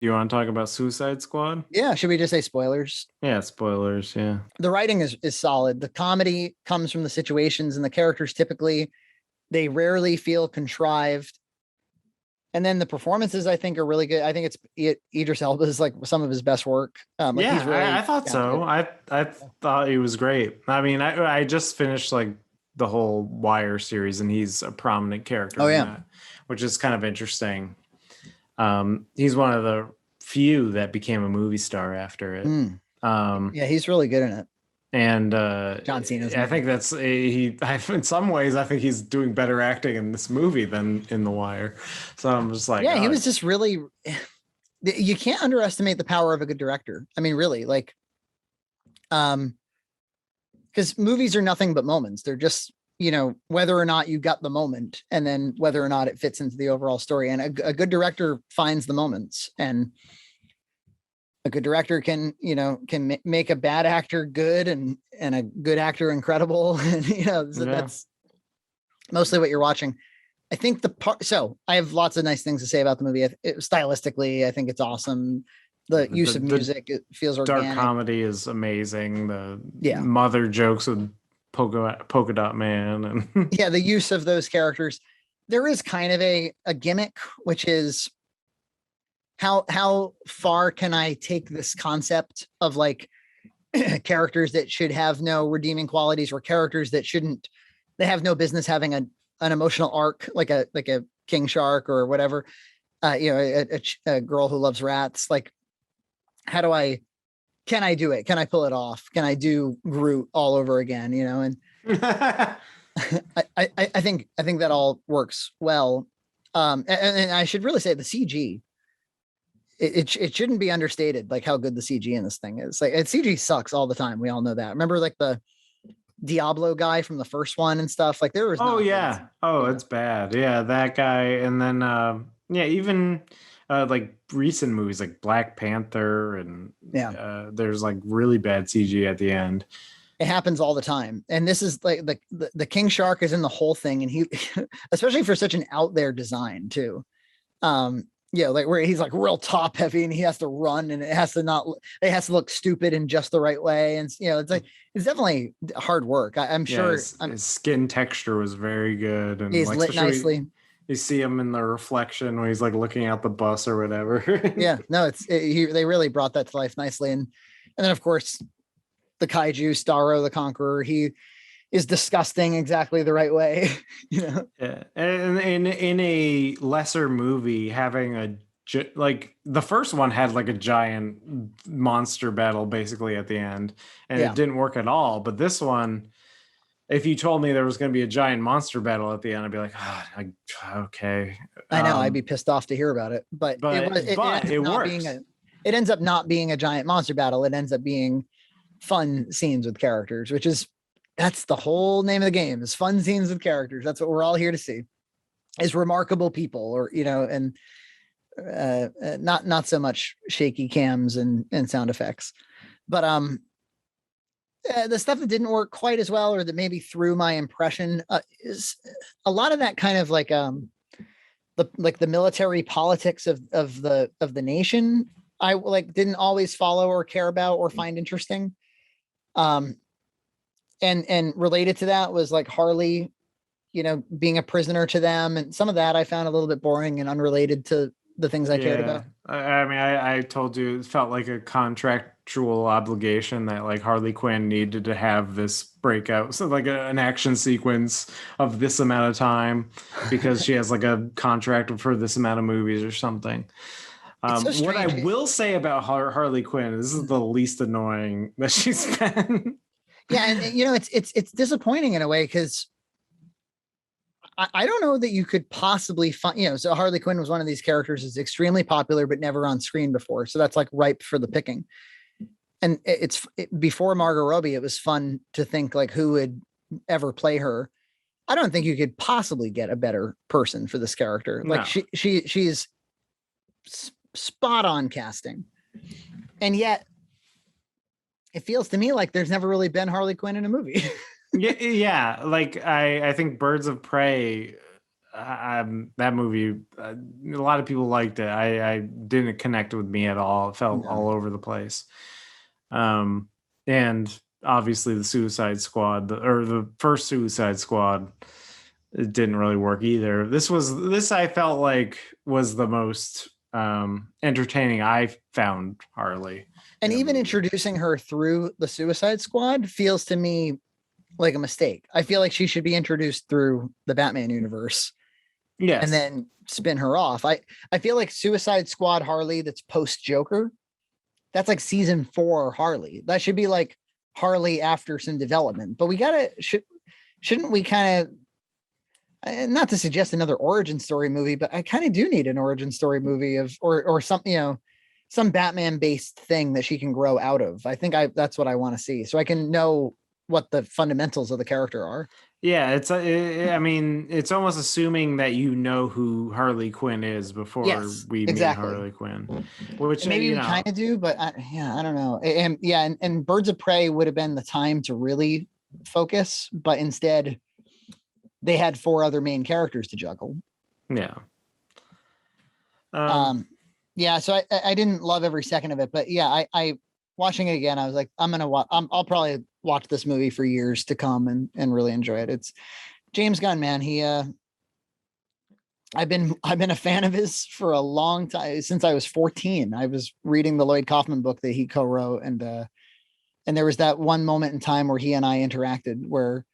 You want to talk about Suicide Squad? Yeah, should we just say spoilers? Yeah, spoilers. Yeah. The writing is solid. The comedy comes from the situations and the characters typically they rarely feel contrived. And then the performances I think are really good. I think Idris Elba is like some of his best work. Like Yeah, he's I really thought so. talented. I thought he was great. I mean, I just finished like the whole Wire series, and he's a prominent Oh character in yeah. that, which is kind of interesting. He's one of the few that became a movie star after it. Mm. Um, Yeah, he's really good in it. and John Cena's I movie. think that's in some ways, I think he's doing better acting in this movie than in The Wire. So I'm just like, Yeah, he oh, was just really you can't underestimate the power of a good director. I mean, really, like um because movies are nothing but moments. They're just, whether or not you got the moment and then whether or not it fits into the overall story. And a good director finds the moments, and a good director can make a bad actor good and a good actor incredible. And, yeah. that's mostly what you're watching. I think so I have lots of nice things to say about the movie. Stylistically, I think it's awesome. The use of The music, it feels dark organic. comedy is amazing. The Yeah. mother jokes with Polka Dot Man and Yeah. The use of those characters. There is kind of a gimmick, which is how far can I take this concept of like characters that should have no redeeming qualities or characters that shouldn't, they have no business having an emotional arc like a king shark or whatever. A girl who loves rats. Like, how do I can I do it? Can I pull it off? Can I do Groot all over again? And I think that all works well. And I should really say the CG. It shouldn't be understated, like how good the CG in this thing is. Like CG sucks all the time. We all know that. Remember, like the Diablo guy from the first one and stuff. Like there was oh not good. yeah. Oh, Yeah, it's bad. Yeah, that guy. And then yeah, even like recent movies like Black Panther and yeah. there's like really bad CG at the end. It happens all the time. And this is like the King Shark is in the whole thing, and he, especially for such an out there design too. Like where he's like real top heavy and he has to run and it has to look stupid in just the right way. And it's like it's definitely hard work. I'm Yeah, sure his skin texture was very good, and he's like lit especially nicely. you see him in the reflection when he's like looking out the bus or whatever. Yeah, no, they really brought that to life nicely. And then of course the kaiju Starro the Conqueror, he is disgusting exactly the right way. Yeah, and in a lesser movie, having like the first one had like a giant monster battle basically at the end, and it Yeah, didn't work at all. But this one, if you told me there was going to be a giant monster battle at the end, I'd be like, okay. I know I'd be pissed off to hear about it, but it But ends up it not being works. a giant monster battle. It ends up being fun scenes with characters, that's the whole name of the game, is fun scenes with characters. That's what we're all here to see, is remarkable people, or and not so much shaky cams and sound effects. But the stuff that didn't work quite as well, or that maybe threw my impression, is a lot of that kind of like the military politics of the nation. I like didn't always follow or care about or find interesting. Um, and related to that was like Harley, being a prisoner to them, and some of that I found a little bit boring and unrelated to the things I cared Yeah. about. I mean, I told you it felt like a contractual obligation that like Harley Quinn needed to have this breakout. So like an action sequence of this amount of time because she has like a contract for this amount of movies or something. It's so What I strange. will say about Harley Quinn, this is the least annoying that she's been. Yeah, and it's disappointing in a way, because I don't know that you could possibly find, so Harley Quinn was one of these characters that's extremely popular but never on screen before, so that's like ripe for the picking. And before Margot Robbie, it was fun to think like who would ever play her. I don't think you could possibly get a better person for this character. Like No. she's spot on casting, and yet it feels to me like there's never really been Harley Quinn in a movie. Yeah, like I think Birds of Prey that movie, a lot of people liked it. I didn't connect with me at all. It felt No. all over the place. And obviously the Suicide Squad, or the first Suicide Squad, it didn't really work either. This I felt like was the most entertaining I found Harley And in a even movie. introducing her through the Suicide Squad feels to me like a mistake. I feel like she should be introduced through the Batman universe and Yes. then spin her off. I feel like Suicide Squad Harley that's post Joker, that's like season 4 Harley. That should be like Harley after some development. But we gotta shouldn't we kind of, not to suggest another origin story movie, but I kind of do need an origin story movie of or something, some Batman based thing that she can grow out of. I think that's what I want to see, so I can know what the fundamentals of the character are. Yeah, I mean, it's almost assuming that you know who Harley Quinn is before Yes, we meet exactly. Harley Quinn, which, And maybe we kind of do, but yeah, I don't know. And yeah, and Birds of Prey would have been the time to really focus, but instead they had 4 other main characters to juggle. yeah. Um, Um, yeah, so I didn't love every second of it, but yeah, I watching it again, I was like, I'm gonna watch. I'll probably watch this movie for years to come and really enjoy it. It's James Gunn, man. I've been a fan of his for a long time, since I was 14. I was reading the Lloyd Kaufman book that he co-wrote, and there was that one moment in time where he and I interacted, where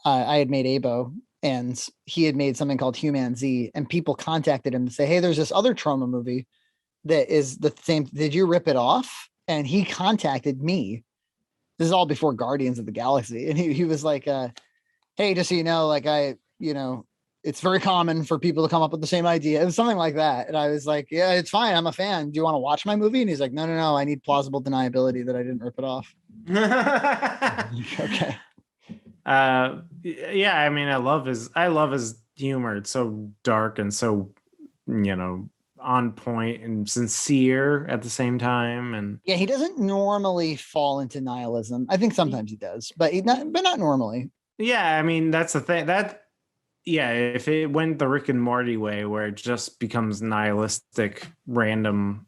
I had made Abo and he had made something called Human Z, and people contacted him to say, hey, there's this other trauma movie that is the same. Did you rip it off? And he contacted me. This is all before Guardians of the Galaxy. And he was like, hey, just so you know, like it's very common for people to come up with the same idea. It was something like that. And I was like, yeah, it's fine. I'm a fan. Do you want to watch my movie? And he's like, no, no, no. I need plausible deniability that I didn't rip it off. Okay. yeah, I mean, I love his humor. It's so dark and so, on point and sincere at the same time. And Yeah, he doesn't normally fall into nihilism. I think sometimes he does, but not normally. yeah, I mean, that's the thing. Yeah, if it went the Rick and Morty way, where it just becomes nihilistic, random,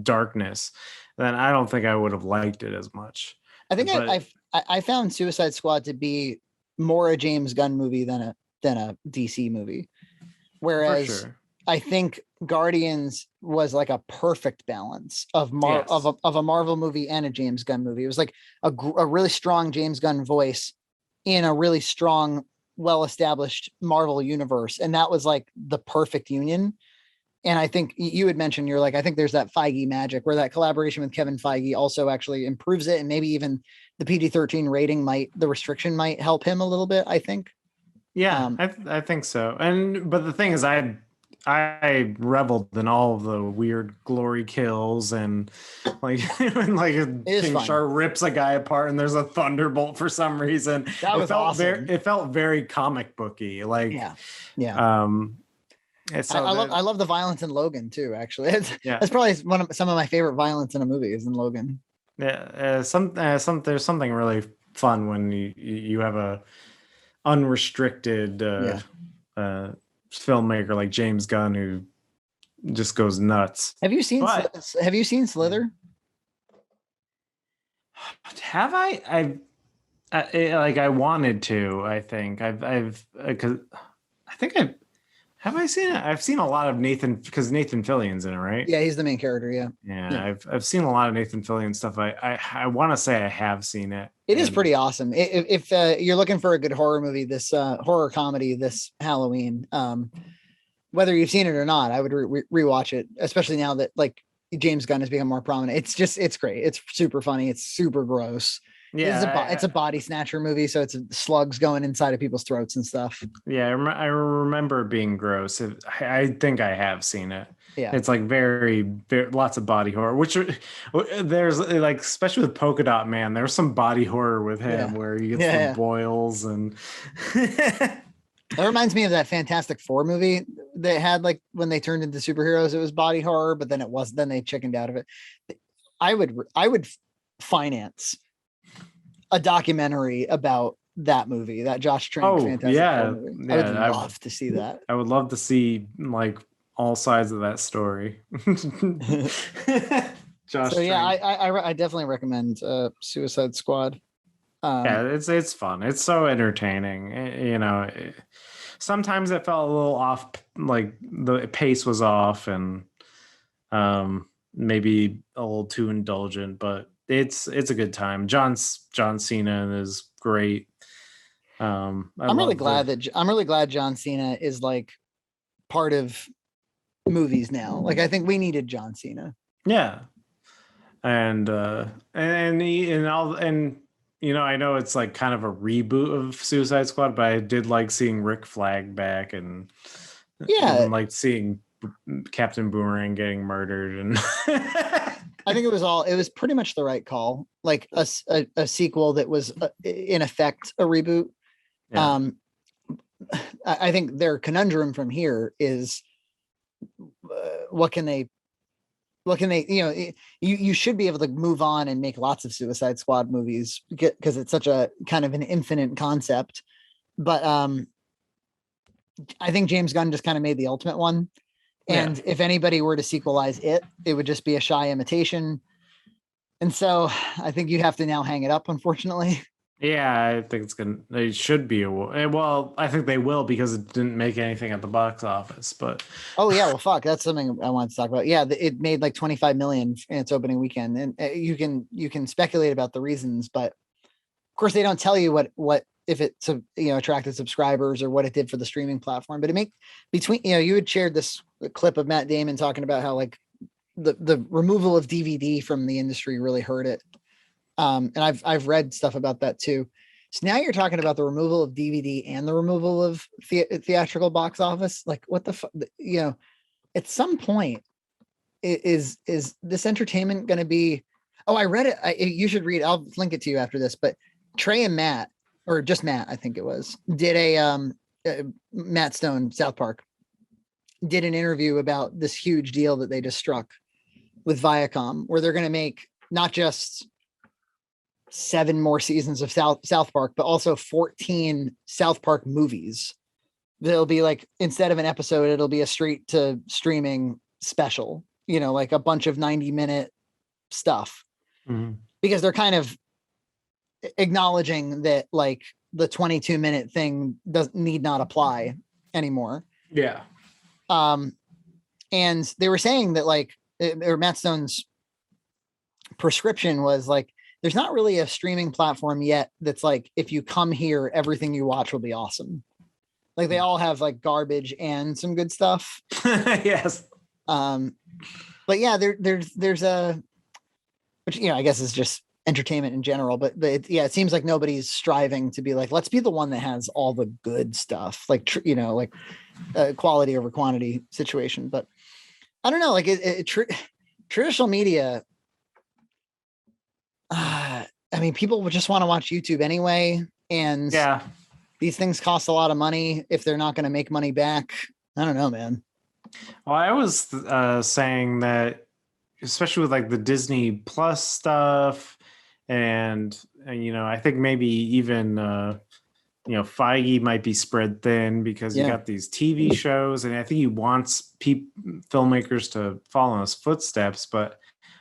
darkness, then I don't think I would have liked it as much. I think But I found Suicide Squad to be more a James Gunn movie than a DC movie. for Whereas sure, I think Guardians was like a perfect balance of yes, of a Marvel movie and a James Gunn movie. It was like a really strong James Gunn voice in a really strong, well established Marvel universe, and that was like the perfect union. And I think you had mentioned, you're like, I think there's that Feige magic where that collaboration with Kevin Feige also actually improves it, and maybe even the PG-13 rating the restriction might help him a little bit, I think. yeah, Um, I think so. And but the thing is, I reveled in all of the weird glory kills and like when like a it is King fun. Shark rips a guy apart and there's a thunderbolt for some reason. That was awesome. It felt very comic booky. Like Yeah. Yeah. um so that I love the violence in Logan too, actually. yeah. That's probably some of my favorite violence in a movie is in Logan. Yeah, there's something really fun when you have a unrestricted Yeah. uh filmmaker like James Gunn who just goes nuts. But Have you seen Slither? have like I wanted to. I think I've because I think I seen it. I've seen a lot of Nathan because Nathan Fillion's in it, right? Yeah, he's the main character. Yeah. Yeah, Yeah. I've seen a lot of Nathan Fillion stuff. I want to say I have seen it, It is and pretty awesome. If you're looking for a good horror movie, this horror comedy this Halloween, whether you've seen it or not, I would rewatch it, especially now that like James Gunn has become more prominent. It's great. It's super funny. It's super gross. yeah, It's a body snatcher movie, so it's slugs going inside of people's throats and stuff. I remember it being gross. I think I have seen it. Yeah. It's like very lots of body horror, there's like especially with Polka Dot Man, there's some body horror with him Yeah. where he gets Yeah. the Yeah. boils and That reminds me of that Fantastic Four movie they had, like when they turned into superheroes, it was body horror, but then it was then they chickened out of it. I would finance a documentary about that movie, that Josh Trank Oh Fantastic Four yeah, movie. I would yeah. love to see that. I would love to see like all sides of that story. So Josh yeah, Trank. I definitely recommend Suicide Squad. Yeah, Um, it's fun. It's so entertaining. Sometimes it felt a little off, like the pace was off, and maybe a little too indulgent. But it's a good time. John Cena is great. I love the I'm really glad John Cena is like part of movies now. Like I think we needed John Cena. yeah, and all and I know it's like kind of a reboot of Suicide Squad, but I did like seeing Rick Flag back, and Yeah, even like seeing Captain Boomerang getting murdered, and I think it was pretty much the right call. Like a sequel that was in effect a reboot. yeah, Um, I think their conundrum from here is what can they you should be able to move on and make lots of Suicide Squad movies because it's such a kind of an infinite concept. But I think James Gunn just kind of made the ultimate one. yeah, And if anybody were to sequelize it, it would just be a shy imitation. And so I think you'd have to now hang it up, unfortunately. yeah. I think it's gonna. They should be well. I think they will because it didn't make anything at the box office. But Oh yeah, well fuck, that's something I wanted to talk about. Yeah, it made like 25 million in its opening weekend, and you can speculate about the reasons, but of course they don't tell you what if it attracted subscribers or what it did for the streaming platform. But it make between you had shared this clip of Matt Damon talking about how like the removal of DVD from the industry really hurt it. And I've read stuff about that too. So now you're talking about the removal of DVD and the removal of theatrical box office. Like what the at some point is this entertainment going to be? Oh, I read it. You should read. I'll link it to you after this. But Trey and Matt, or just Matt, I think it was, did Matt Stone, South Park, did an interview about this huge deal that they just struck with Viacom, where they're going to make not just 7 more seasons of South Park, but also 14 South Park movies. There'll be like, instead of an episode, it'll be a straight to streaming special, like a bunch of 90-minute stuff, mhm. because they're kind of acknowledging that like the 22-minute thing doesn't need not apply anymore. Yeah, And they were saying that like, or Matt Stone's prescription was like, there's not really a streaming platform yet that's like, if you come here, everything you watch will be awesome. Like they all have like garbage and some good stuff. yes. But yeah, there's a, which I guess is just entertainment in general. But it seems like nobody's striving to be like, let's be the one that has all the good stuff, like like quality over quantity situation. But I don't know, like traditional media. I mean, people would just want to watch YouTube anyway, and Yeah. these things cost a lot of money if they're not going to make money back. I don't know, man. Well, I was saying that, especially with like the Disney Plus stuff, and I think maybe even Feige might be spread thin because you Yeah, got these TV shows, and I think he wants filmmakers to follow in his footsteps. But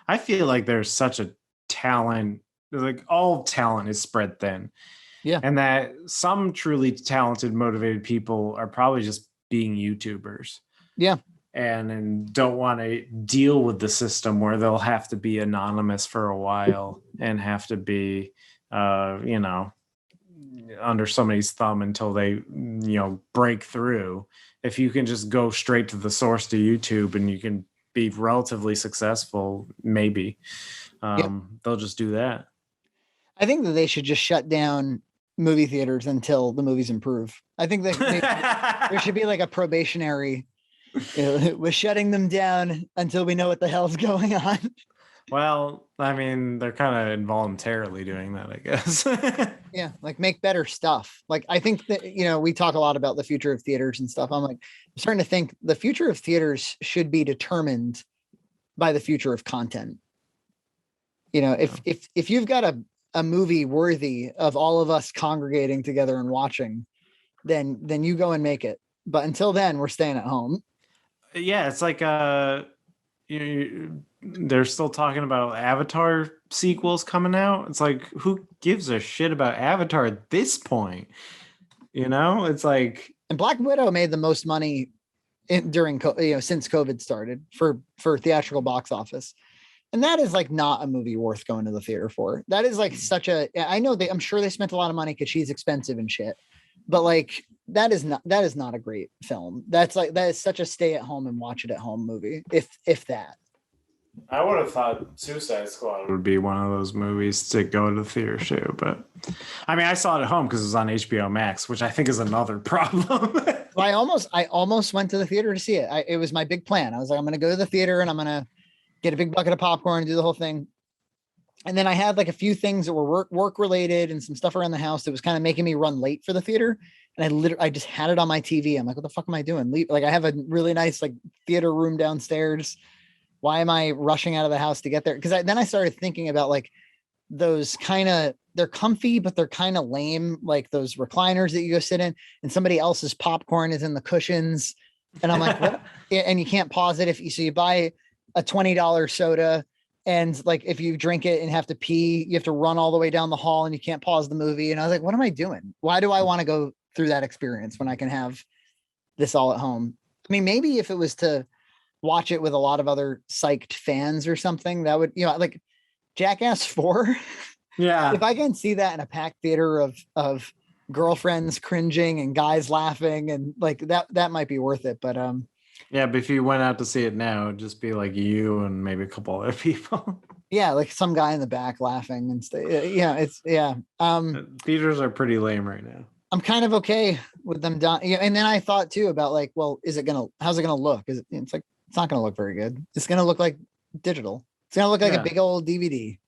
I feel like there's such a talent, like all talent is spread thin, yeah, and that some truly talented, motivated people are probably just being YouTubers yeah, and don't want to deal with the system where they'll have to be anonymous for a while and have to be under somebody's thumb until they break through. If you can just go straight to the source, to YouTube, and you can be relatively successful, maybe yeah. they'll just do that. I think that they should just shut down movie theaters until the movies improve. I think that there should be like a probationary. We're shutting them down until we know what the hell's going on. Well, I mean, they're kind of involuntarily doing that, I guess. Yeah, like make better stuff. Like I think that we talk a lot about the future of theaters and stuff. I'm starting to think the future of theaters should be determined by the future of content. If you've got a movie worthy of all of us congregating together and watching, then you go and make it. But until then, we're staying at home. Yeah, it's like they're still talking about Avatar sequels coming out. It's like, who gives a shit about Avatar at this point? It's like, And Black Widow made the most money during since COVID started for theatrical box office. And that is like not a movie worth going to the theater for. That is like such a, I know I'm sure they spent a lot of money because she's expensive and shit, but like that is not a great film. That is such a stay at home and watch it at home movie. If that. I would have thought Suicide Squad would be one of those movies to go to the theater to, but I mean, I saw it at home because it was on HBO Max, which I think is another problem. Well, I almost went to the theater to see it. It was my big plan. I was like, I'm going to go to the theater and I'm going to get a big bucket of popcorn and do the whole thing. And then I had like a few things that were work related and some stuff around the house that was kind of making me run late for the theater. And I just had it on my TV. I'm like, what the fuck am I doing? Like I have a really nice like theater room downstairs. Why am I rushing out of the house to get there? Because then I started thinking about like those they're comfy, but they're kind of lame, like those recliners that you go sit in, and somebody else's popcorn is in the cushions. And I'm like, what? And you can't pause it so you buy a $20 soda, and like if you drink it and have to pee, you have to run all the way down the hall and you can't pause the movie. And I was like, what am I doing? Why do I want to go through that experience when I can have this all at home? I mean, maybe if it was to watch it with a lot of other psyched fans or something, that would, like Jackass 4. Yeah. If I can see that in a packed theater of girlfriends cringing and guys laughing, and like that might be worth it. But yeah, but if you went out to see it now, it'd just be like you and maybe a couple other people. Yeah, like some guy in the back laughing and Theaters are pretty lame right now. I'm kind of okay with them done. Yeah, and then I thought too about like, well, how's it gonna look? It's like it's not gonna look very good. It's gonna look like digital. It's gonna look like a big old DVD.